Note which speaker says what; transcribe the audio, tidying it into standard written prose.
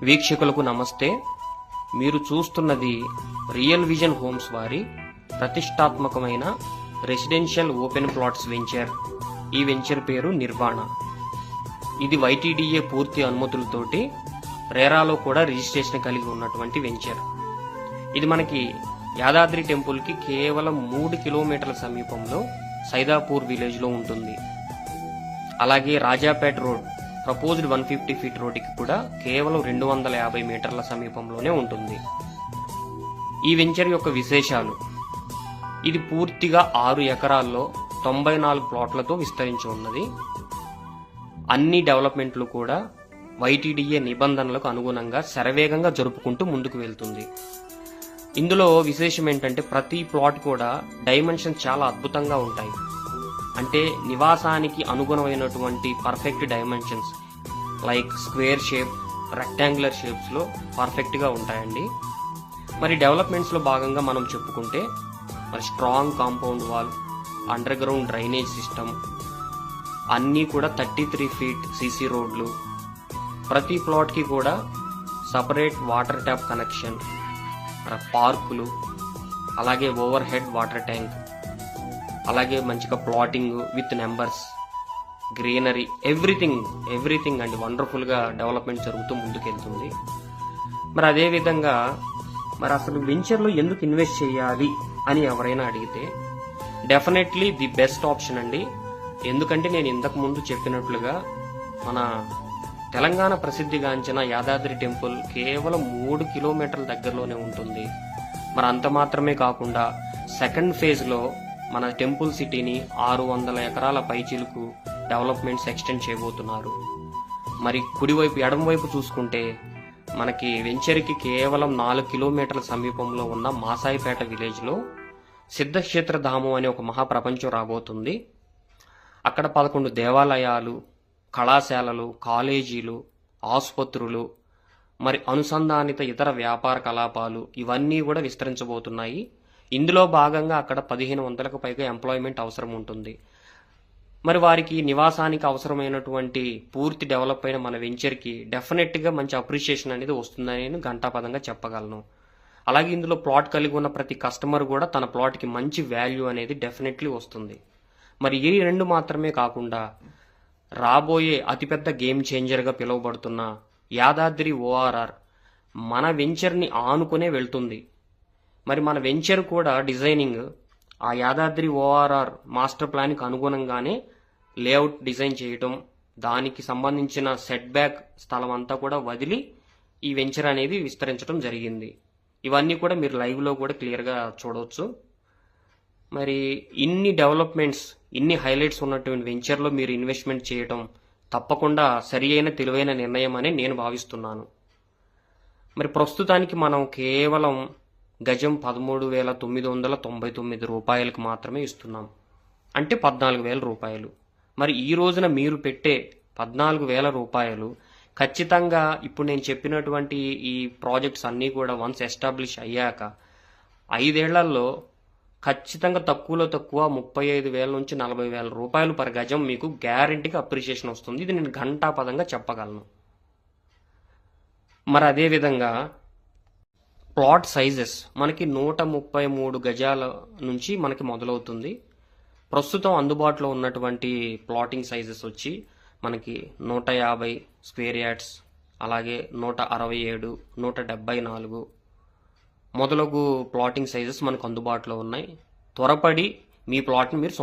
Speaker 1: వీక్షకులకు నమస్తే. మీరు చూస్తున్నది రియల్ విజన్ హోమ్స్ వారి ప్రతిష్టాత్మకమైన రెసిడెన్షియల్ ఓపెన్ ప్లాట్స్ వెంచర్. ఈ వెంచర్ పేరు నిర్వాణ. ఇది YTDA పూర్తి అనుమతులతోటి రేరాలో కూడా రిజిస్ట్రేషన్ కలిగి ఉన్నటువంటి వెంచర్. ఇది మనకి యాదాద్రి టెంపుల్కి కేవలం 3 కిలోమీటర్ల సమీపంలో సైదాపూర్ విలేజ్లో ఉంటుంది. అలాగే రాజాపేట్ రోడ్ ప్రపోజ్డ్ 150 ఫీట్ రోడ్డుకి కూడా కేవలం 250 మీటర్ల సమీపంలోనే ఉంటుంది. ఈ వెంచర్ యొక్క విశేషాలు: ఇది పూర్తిగా 6 ఎకరాల్లో 94 ప్లాట్లతో విస్తరించి ఉన్నది. అన్ని డెవలప్మెంట్లు కూడా YTDA నిబంధనలకు అనుగుణంగా శరవేగంగా జరుపుకుంటూ ముందుకు వెళ్తుంది. ఇందులో విశేషం ఏంటంటే ప్రతి ప్లాట్ కూడా డైమెన్షన్ చాలా అద్భుతంగా ఉంటాయి. అంటే నివాసానికి అనుగుణమైనటువంటి perfect dimensions like square shape, rectangular షేప్స్లో పర్ఫెక్ట్గా ఉంటాయండి. మరి డెవలప్మెంట్స్లో భాగంగా మనం చెప్పుకుంటే మరి strong compound wall, underground drainage system, అన్నీ కూడా 33 ఫీట్ CC రోడ్లు, ప్రతి ప్లాట్కి కూడా సపరేట్ వాటర్ ట్యాప్ కనెక్షన్, పార్కులు, అలాగే ఓవర్ హెడ్ వాటర్ ట్యాంక్, అలాగే మంచిగా plotting with numbers, greenery, everything అండి వండర్ఫుల్గా డెవలప్మెంట్ జరుగుతూ ముందుకెళ్తుంది. మరి అదేవిధంగా మరి అసలు వెంచర్లో ఎందుకు ఇన్వెస్ట్ చేయాలి అని ఎవరైనా అడిగితే డెఫినెట్లీ ది బెస్ట్ ఆప్షన్ అండి. ఎందుకంటే నేను ఇంతకు ముందు చెప్పినట్లుగా మన తెలంగాణ ప్రసిద్ధిగాంచిన యాదాద్రి టెంపుల్ కేవలం 3 కిలోమీటర్ల దగ్గరలోనే ఉంటుంది. మరి అంత మాత్రమే కాకుండా సెకండ్ ఫేజ్లో మన టెంపుల్ సిటీని 600 ఎకరాల పైచిలుకు డెవలప్మెంట్స్ ఎక్స్టెండ్ చేయబోతున్నారు. మరి కుడివైపు ఎడమవైపు చూసుకుంటే మనకి వెంచర్కి కేవలం 4 కిలోమీటర్ల సమీపంలో ఉన్న మాసాయిపేట విలేజ్లో సిద్ధక్షేత్ర ధామం అనే ఒక మహాప్రపంచం రాబోతుంది. అక్కడ 11 దేవాలయాలు, కళాశాలలు, కాలేజీలు, ఆసుపత్రులు, మరి అనుసంధానిత ఇతర వ్యాపార కలాపాలు ఇవన్నీ కూడా విస్తరించబోతున్నాయి. ఇందులో భాగంగా అక్కడ 1500కు పైగా ఎంప్లాయ్మెంట్ అవసరం ఉంటుంది. మరి వారికి నివాసానికి అవసరమైనటువంటి పూర్తి డెవలప్ అయిన మన వెంచర్కి డెఫినెట్గా మంచి అప్రిషియేషన్ అనేది వస్తుందని నేను ఘంటాపదంగా చెప్పగలను. అలాగే ఇందులో ప్లాట్ కలిగి ఉన్న ప్రతి కస్టమర్ కూడా తన ప్లాట్కి మంచి వాల్యూ అనేది డెఫినెట్లీ వస్తుంది. మరి ఈ 2 మాత్రమే కాకుండా రాబోయే అతిపెద్ద గేమ్ చేంజర్గా పిలువబడుతున్న యాదాద్రి ORR మన వెంచర్ని ఆనుకునే వెళ్తుంది. మరి మన వెంచర్ కూడా డిజైనింగ్ ఆ యాదాద్రి ORR మాస్టర్ ప్లాన్కి అనుగుణంగానే లేఅవుట్ డిజైన్ చేయటం, దానికి సంబంధించిన సెట్ బ్యాక్ స్థలం అంతా కూడా వదిలి ఈ వెంచర్ అనేది విస్తరించడం జరిగింది. ఇవన్నీ కూడా మీరు లైవ్లో కూడా క్లియర్గా చూడవచ్చు. మరి ఇన్ని డెవలప్మెంట్స్, ఇన్ని హైలైట్స్ ఉన్నటువంటి వెంచర్లో మీరు ఇన్వెస్ట్మెంట్ చేయటం తప్పకుండా సరి అయిన తెలివైన నిర్ణయం అని నేను భావిస్తున్నాను. మరి ప్రస్తుతానికి మనం కేవలం గజం 13,999 రూపాయలకు మాత్రమే ఇస్తున్నాం, అంటే 14,000 రూపాయలు. మరి ఈ రోజున మీరు పెట్టే 14,000 రూపాయలు ఖచ్చితంగా ఇప్పుడు నేను చెప్పినటువంటి ఈ ప్రాజెక్ట్స్ అన్నీ కూడా వన్స్ ఎస్టాబ్లిష్ అయ్యాక 5 ఏళ్లలో ఖచ్చితంగా తక్కువలో తక్కువ 35,000 నుంచి 40,000 రూపాయలు పర్ గజం మీకు గ్యారంటీగా అప్రిషియేషన్ వస్తుంది. ఇది నేను ఘంటాపదంగా చెప్పగలను. మరి అదేవిధంగా ప్లాట్ సైజెస్ మనకి 133 గజాల నుంచి మనకి మొదలవుతుంది. ప్రస్తుతం అందుబాటులో ఉన్నటువంటి ప్లాటింగ్ సైజెస్ వచ్చి మనకి 150 స్క్వేర్ యార్డ్స్, అలాగే 167, 174 మొదలగు ప్లాటింగ్ సైజెస్ మనకు అందుబాటులో ఉన్నాయి. త్వరపడి మీ ప్లాట్ని మీరు